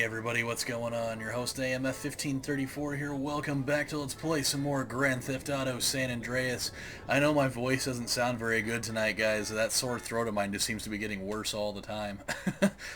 everybody, what's going on? Your host AMF1534 here. Welcome back to Let's Play some more Grand Theft Auto San Andreas. I know my voice doesn't sound very good tonight, guys. That sore throat of mine just seems to be getting worse all the time.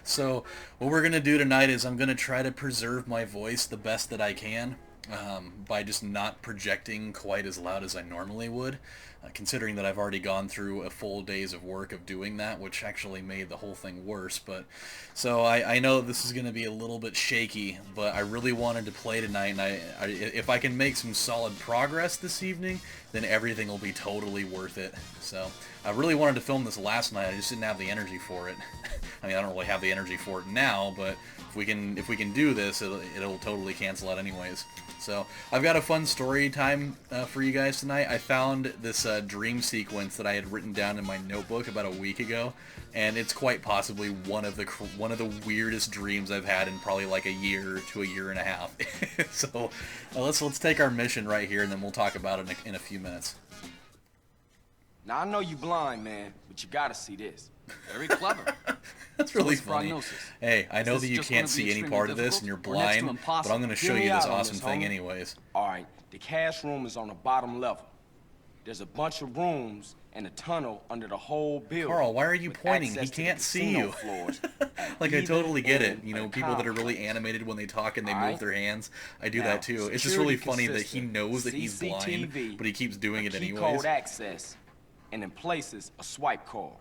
So what we're going to do tonight is I'm going to try to preserve my voice the best that I can. By just not projecting quite as loud as I normally would, considering that I've already gone through a full days of work of doing that, which actually made the whole thing worse. But so I know this is going to be a little bit shaky, but I really wanted to play tonight, and if I can make some solid progress this evening, then everything will be totally worth it. So I really wanted to film this last night. I just didn't have the energy for it. I mean, I don't really have the energy for it now, but if we can do this, it'll totally cancel out anyways. So I've got a fun story time for you guys tonight. I found this dream sequence that I had written down in my notebook about a week ago, and it's quite possibly one of the weirdest dreams I've had in probably like a year to a year and a half. So let's take our mission right here, and then we'll talk about it in a few minutes. Now I know you blind, man, but you gotta see this. Very clever. That's really funny. Hey, I know that you can't see any part of this and you're blind, but I'm going to show you this awesome thing anyways. Alright, the cash room is on the bottom level. There's a bunch of rooms and a tunnel under the whole building. Carl, why are you pointing? He can't see you. Like, I totally get it. You know, people that are really animated when they talk and they move their hands. I do that too. It's just really funny that he knows that he's blind, but he keeps doing it anyways. Code access, and in places, a swipe card.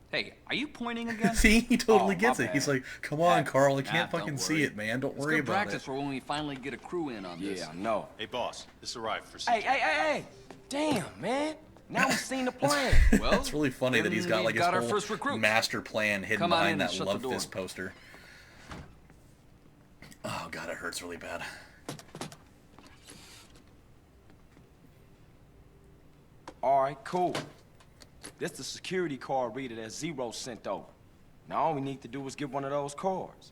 Hey, are you pointing again? See, he totally gets it. He's like, come on, Carl, I can't fucking see it, man. Don't worry about it. Practice for when we finally get a crew in on this. Yeah, I know. Hey, boss, this arrived for security. Hey! Damn, man. Now we've seen the plan. Well, it's really funny that he's got like his whole master plan hidden behind that Love Fist poster. Oh, God, it hurts really bad. All right, cool. This the security card reader that Zero sent over. Now all we need to do is get one of those cards.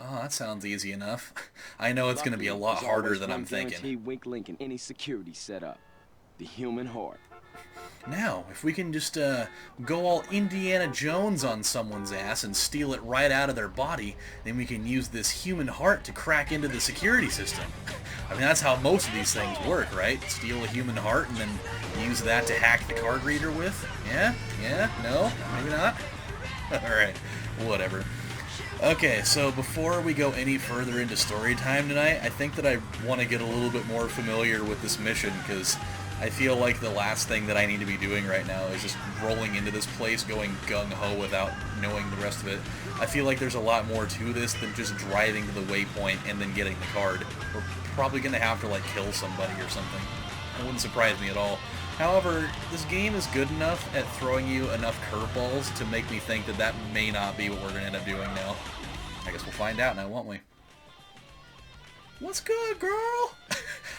Oh, that sounds easy enough. I know it's going to be a lot harder than I'm thinking. Weak link in any security setup. The human heart. Now, if we can just go all Indiana Jones on someone's ass and steal it right out of their body, then we can use this human heart to crack into the security system. I mean, that's how most of these things work, right? Steal a human heart and then use that to hack the card reader with? Yeah? No? Maybe not? Alright, whatever. Okay, so before we go any further into story time tonight, I think that I want to get a little bit more familiar with this mission, because I feel like the last thing that I need to be doing right now is just rolling into this place, going gung-ho without knowing the rest of it. I feel like there's a lot more to this than just driving to the waypoint and then getting the card. We're probably going to have to, like, kill somebody or something. It wouldn't surprise me at all. However, this game is good enough at throwing you enough curveballs to make me think that that may not be what we're going to end up doing now. I guess we'll find out now, won't we? What's good, girl?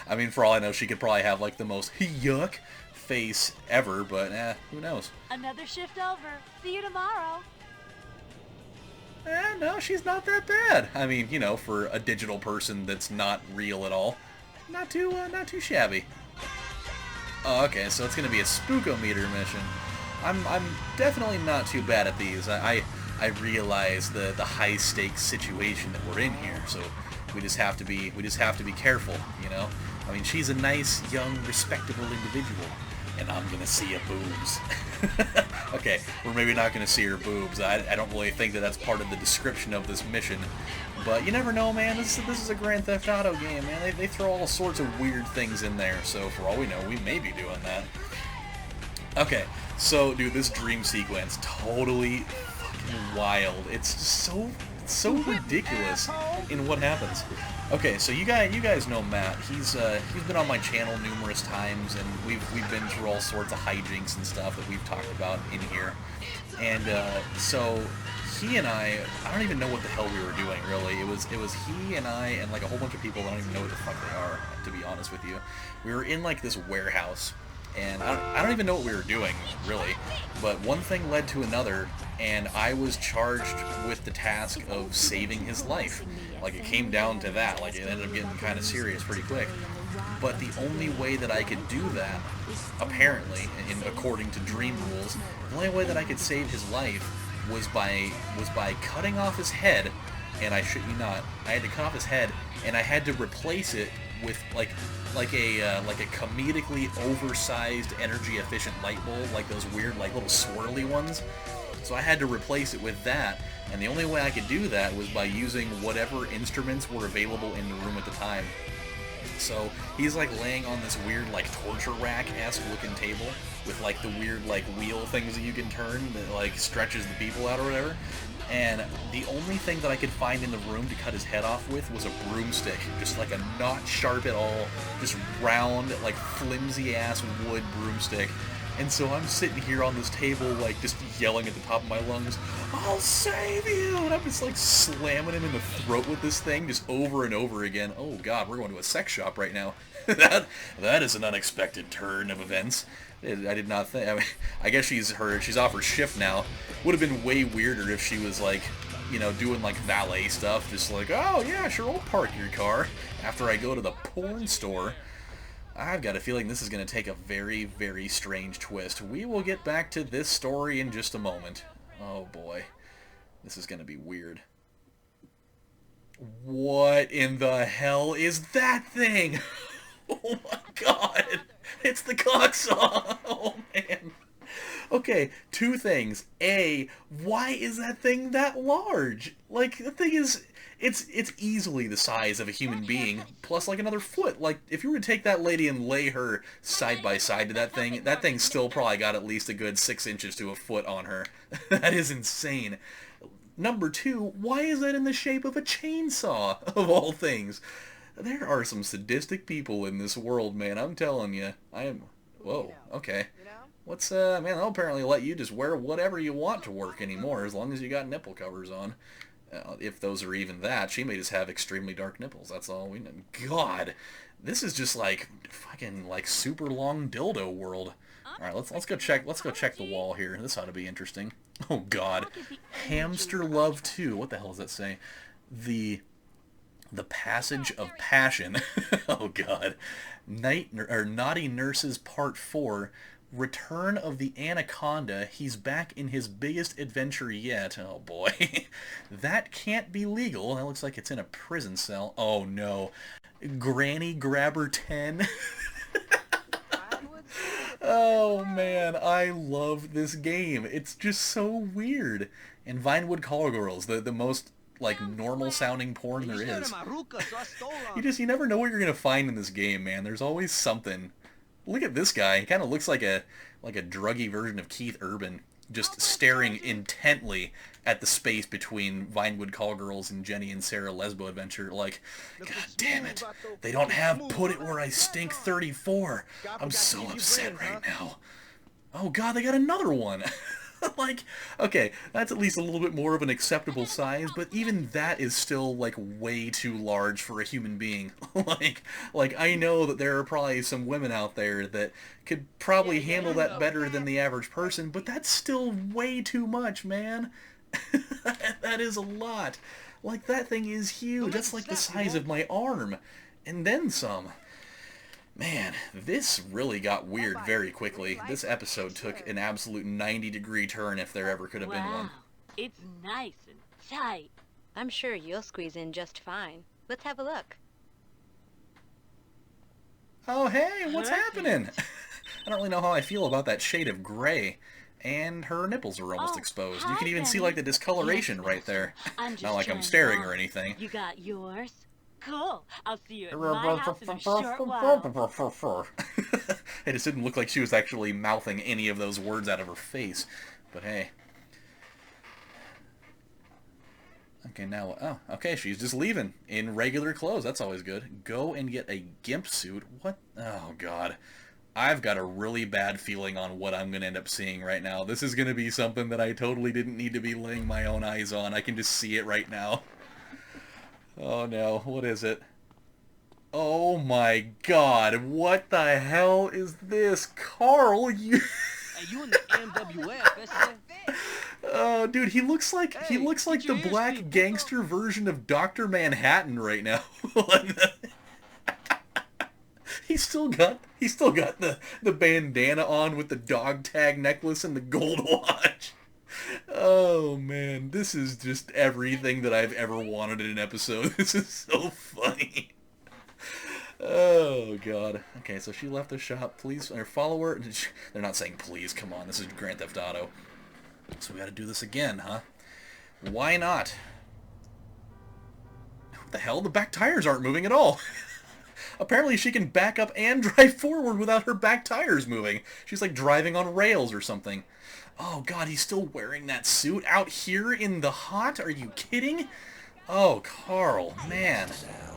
I mean, for all I know, she could probably have, like, the most yuck face ever, but, who knows? Another shift over. See you tomorrow. No, she's not that bad. I mean, you know, for a digital person that's not real at all. Not too shabby. Oh, okay, so it's gonna be a spookometer mission. I'm definitely not too bad at these. I realize the high-stakes situation that we're in here, so we just have to be careful, you know? I mean, she's a nice, young, respectable individual, and I'm gonna see her boobs. Okay, we're maybe not gonna see her boobs. I don't really think that that's part of the description of this mission, but you never know, man. This is a Grand Theft Auto game, man. They throw all sorts of weird things in there, so for all we know, we may be doing that. Okay, so, dude, this dream sequence, totally fucking wild. It's so ridiculous in what happens. Okay, so you guys know Matt. He's been on my channel numerous times, and we've been through all sorts of hijinks and stuff that we've talked about in here. And so he and I don't even know what the hell we were doing, really. It was he and I and like a whole bunch of people that I don't even know what the fuck they are, to be honest with you. We were in like this warehouse, and I don't even know what we were doing, really. But one thing led to another, and I was charged with the task of saving his life. Like, it came down to that. Like, it ended up getting kind of serious pretty quick. But the only way that I could do that, apparently, according to dream rules, the only way that I could save his life was by cutting off his head and I shit you not, I had to cut off his head, and I had to replace it with like a comedically oversized energy efficient light bulb, like those weird like little swirly ones. So I had to replace it with that, and the only way I could do that was by using whatever instruments were available in the room at the time. So he's like laying on this weird like torture rack-esque looking table with like the weird like wheel things that you can turn that like stretches the people out or whatever. And the only thing that I could find in the room to cut his head off with was a broomstick. Just like a not sharp at all, just round, like flimsy-ass wood broomstick. And so I'm sitting here on this table, like, just yelling at the top of my lungs, "I'll save you!" And I'm just, like, slamming him in the throat with this thing, just over and over again. Oh, God, we're going to a sex shop right now. That is an unexpected turn of events. I did not think... I mean, I guess she's off her shift now. Would have been way weirder if she was, like, you know, doing, like, valet stuff. Just like, "Oh, yeah, sure, I'll park your car after I go to the porn store." I've got a feeling this is going to take a very, very strange twist. We will get back to this story in just a moment. Oh boy. This is going to be weird. What in the hell is that thing? Oh my god! It's the cocksaw! Oh man. Okay, two things. A, why is that thing that large? Like, the thing is... It's easily the size of a human being, plus like another foot. Like, if you were to take that lady and lay her side by side to that thing still probably got at least a good 6 inches to a foot on her. That is insane. Number two, why is that in the shape of a chainsaw, of all things? There are some sadistic people in this world, man, I'm telling you. Whoa, okay. Man, they'll apparently let you just wear whatever you want to work anymore, as long as you got nipple covers on. If those are even that, she may just have extremely dark nipples. That's all we know. God, this is just like fucking like super long dildo world. All right, let's go check. Let's go check the wall here. This ought to be interesting. Oh God, Hamster Love 2. What the hell does that say? The Passage of Passion. Oh God, Naughty Nurses Part 4. Return of the Anaconda. He's back in his biggest adventure yet. Oh boy. That can't be legal. That looks like it's in a prison cell. Oh no. Granny Grabber 10. Oh man, I love this game. It's just so weird. And Vinewood Call Girls, the most like normal sounding porn there is. You never know what you're gonna find in this game, man. There's always something. Look at this guy. He kind of looks like a druggy version of Keith Urban, just staring intently at the space between Vinewood Call Girls and Jenny and Sarah Lesbo Adventure. Like, God damn it, they don't have Put It Where I Stink 34. I'm so upset right now. Oh God, they got another one. Like, okay, that's at least a little bit more of an acceptable size, but even that is still, like, way too large for a human being. like, I know that there are probably some women out there that could probably handle that better than the average person, but that's still way too much, man. That is a lot. Like, that thing is huge. That's like the size of my arm. And then some. Man, this really got weird very quickly. This episode took an absolute 90-degree turn if there ever could have been one. It's nice and tight. I'm sure you'll squeeze in just fine. Let's have a look. Oh, hey, what's happening? I don't really know how I feel about that shade of gray. And her nipples are almost exposed. You can even see, like, the discoloration right there. Not like I'm staring or anything. You got yours? Cool. I'll see you at my house in a short while. It just didn't look like she was actually mouthing any of those words out of her face. But hey. Okay, now... Oh, okay, she's just leaving. In regular clothes. That's always good. Go and get a Gimp suit. What? Oh, God. I've got a really bad feeling on what I'm going to end up seeing right now. This is going to be something that I totally didn't need to be laying my own eyes on. I can just see it right now. Oh no, what is it? Oh my God, what the hell is this? Carl, you... Hey, you in the MWF, Oh, dude, he looks like the black gangster version of Dr. Manhattan right now. He's still got the bandana on with the dog tag necklace and the gold watch. Oh, man. This is just everything that I've ever wanted in an episode. This is so funny. Oh, God. Okay, so she left the shop. Please, or follow her. They're not saying please. Come on, this is Grand Theft Auto. So we gotta do this again, huh? Why not? What the hell? The back tires aren't moving at all. Apparently she can back up and drive forward without her back tires moving. She's like driving on rails or something. Oh, God, he's still wearing that suit out here in the hot? Are you kidding? Oh, Carl, man.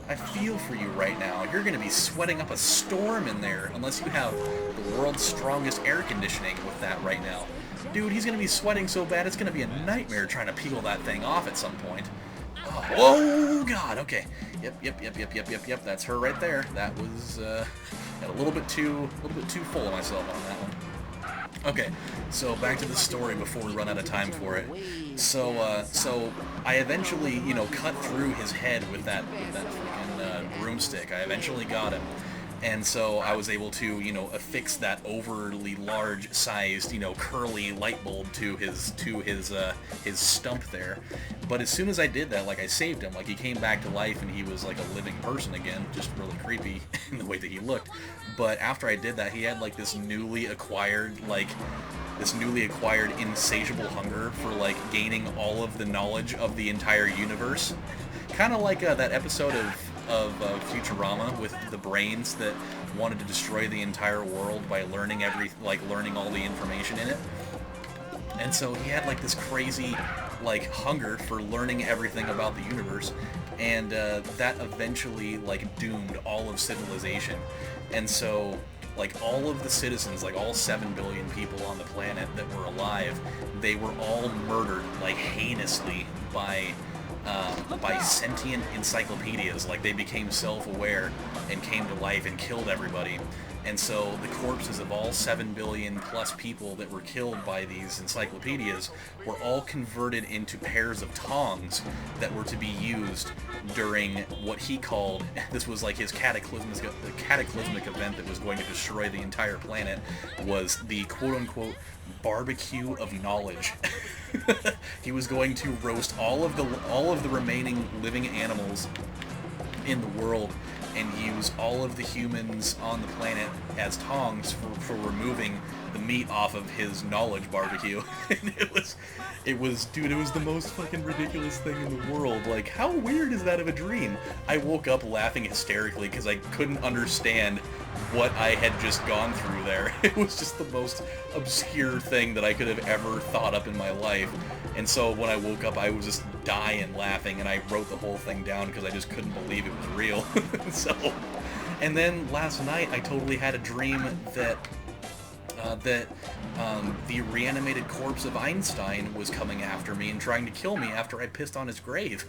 I feel for you right now. You're going to be sweating up a storm in there unless you have the world's strongest air conditioning with that right now. Dude, he's going to be sweating so bad it's going to be a nightmare trying to peel that thing off at some point. Oh, God, okay. Yep, that's her right there. That was got a little bit too full of myself on that one. Okay, so back to the story before we run out of time for it. So I eventually, you know, cut through his head with that freaking broomstick. I eventually got him. And so I was able to, you know, affix that overly large-sized, you know, curly light bulb to his stump there. But as soon as I did that, like, I saved him. Like, he came back to life and he was like a living person again, just really creepy in the way that he looked. But after I did that, he had like this newly acquired insatiable hunger for like gaining all of the knowledge of the entire universe. Kind of like that episode of Futurama with the brains that wanted to destroy the entire world by learning learning all the information in it. And so he had like this crazy like hunger for learning everything about the universe, and that eventually like doomed all of civilization. And so like all of the citizens, like all 7 billion people on the planet that were alive, they were all murdered like heinously by sentient encyclopedias. Like, they became self-aware and came to life and killed everybody. And so the corpses of all 7 billion plus people that were killed by these encyclopedias were all converted into pairs of tongs that were to be used during what he called, this was like his cataclysmic event that was going to destroy the entire planet, was the quote-unquote barbecue of knowledge. He was going to roast all of the remaining living animals in the world and use all of the humans on the planet as tongs for removing the meat off of his knowledge barbecue. And it was the most fucking ridiculous thing in the world. Like, how weird is that of a dream? I woke up laughing hysterically because I couldn't understand what I had just gone through there. It was just the most obscure thing that I could have ever thought up in my life. And so when I woke up, I was just dying laughing, and I wrote the whole thing down because I just couldn't believe it was real. And then last night, I totally had a dream that the reanimated corpse of Einstein was coming after me and trying to kill me after I pissed on his grave.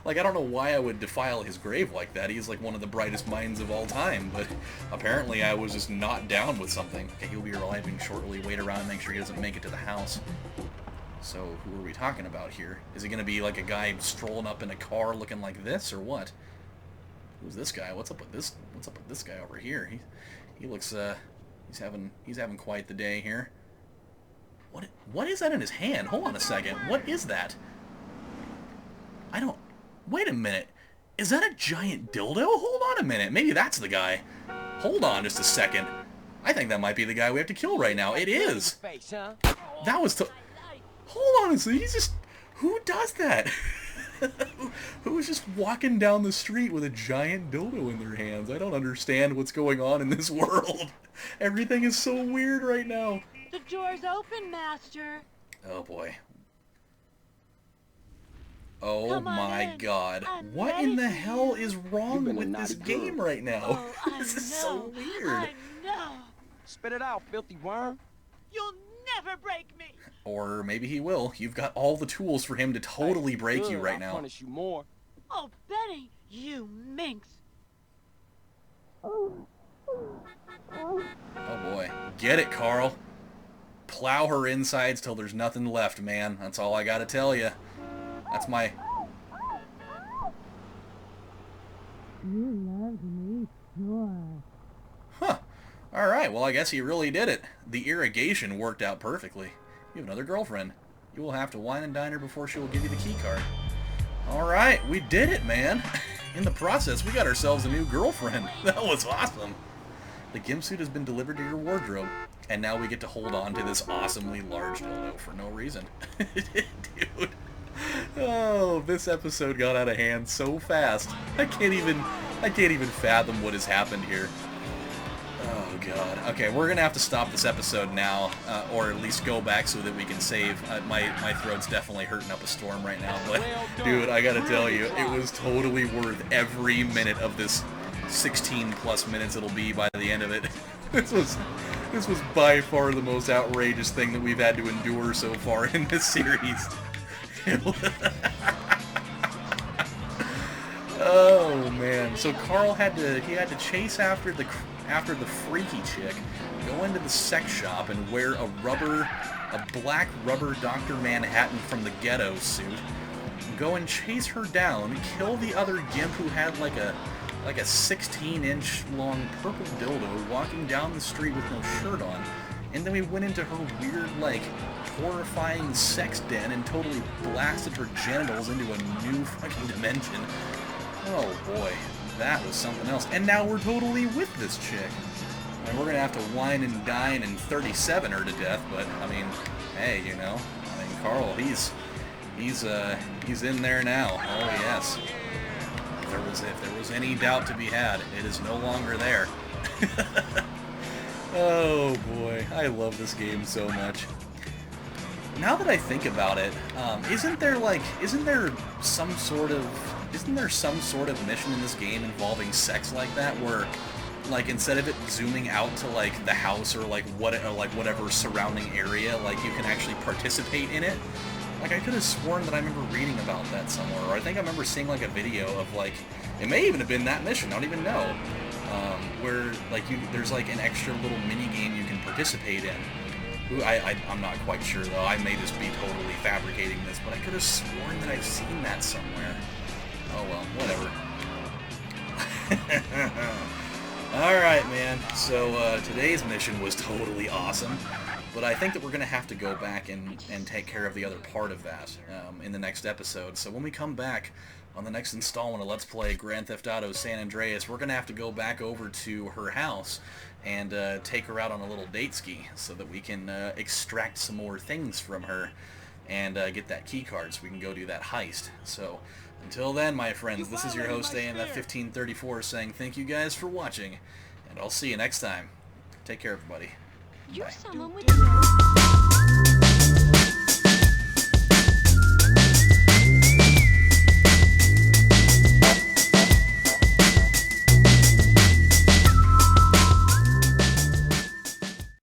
Like, I don't know why I would defile his grave like that. He's like one of the brightest minds of all time, but apparently I was just not down with something. Okay, he'll be arriving shortly. Wait around and make sure he doesn't make it to the house. So, who are we talking about here? Is he going to be like a guy strolling up in a car looking like this, or what? Who's this guy? What's up with this guy over here? He looks, he's having quite the day here. What is that in his hand? Hold on a second. What is that? Wait a minute. Is that a giant dildo? Hold on a minute. Maybe that's the guy. Hold on just a second. I think that might be the guy we have to kill right now. It is. That was Hold on a second. Who does that? Who is just walking down the street with a giant dildo in their hands? I don't understand what's going on in this world. Everything is so weird right now. The door's open, Master. Oh, boy. Oh my God. What in the hell is wrong with this game right now? This is so weird. I know. Spit it out, filthy worm. You'll never break me. Or maybe he will. You've got all the tools for him to totally break you right now. I'll punish you more. Oh, Benny, you minx. Oh boy. Get it, Carl. Plow her insides till there's nothing left, man. That's all I gotta tell you. That's my... You love me, sure. Huh. Alright, well I guess he really did it. The irrigation worked out perfectly. You have another girlfriend. You will have to wine and dine her before she will give you the key card. Alright, we did it, man! In the process, we got ourselves a new girlfriend. That was awesome! The Gimp suit has been delivered to your wardrobe, and now we get to hold on to this awesomely large dildo for no reason. Dude. Oh, this episode got out of hand so fast. I can't even fathom what has happened here. Oh god. Okay, we're gonna have to stop this episode now, or at least go back so that we can save. My throat's definitely hurting up a storm right now, but dude, I gotta tell you, it was totally worth every minute of this 16 plus minutes it'll be by the end of it. This was by far the most outrageous thing that we've had to endure so far in this series. Oh man! So Carl had to chase after the freaky chick, go into the sex shop and wear a black rubber Dr. Manhattan from the Ghetto suit, go and chase her down, kill the other Gimp who had like a 16-inch long purple dildo walking down the street with no shirt on, and then we went into her weird, like, horrifying sex den and totally blasted her genitals into a new fucking dimension. Oh boy, that was something else. And now we're totally with this chick. And we're gonna have to wine and dine and 37 her to death, but I mean, hey, you know, I mean, Carl, he's in there now. Oh yes. If there was any doubt to be had, it is no longer there. Oh boy, I love this game so much. Now that I think about it, isn't there some sort of mission in this game involving sex like that, where, like, instead of it zooming out to like the house or whatever surrounding area, like you can actually participate in it? Like, I could have sworn that I remember reading about that somewhere, or I think I remember seeing like a video of, like, it may even have been that mission, I don't even know, where like there's like an extra little mini game you can participate in. I'm not quite sure though. I may just be totally fabricating this, but I could have sworn that I've seen that somewhere. Oh well, whatever. Alright, man. So today's mission was totally awesome, but I think that we're going to have to go back and take care of the other part of that in the next episode. So when we come back on the next installment of Let's Play Grand Theft Auto San Andreas, we're going to have to go back over to her house and take her out on a little date ski so that we can extract some more things from her and get that key card so we can go do that heist. So until then, my friends, this is your host AMF1534 saying thank you guys for watching, and I'll see you next time. Take care, everybody. You're someone with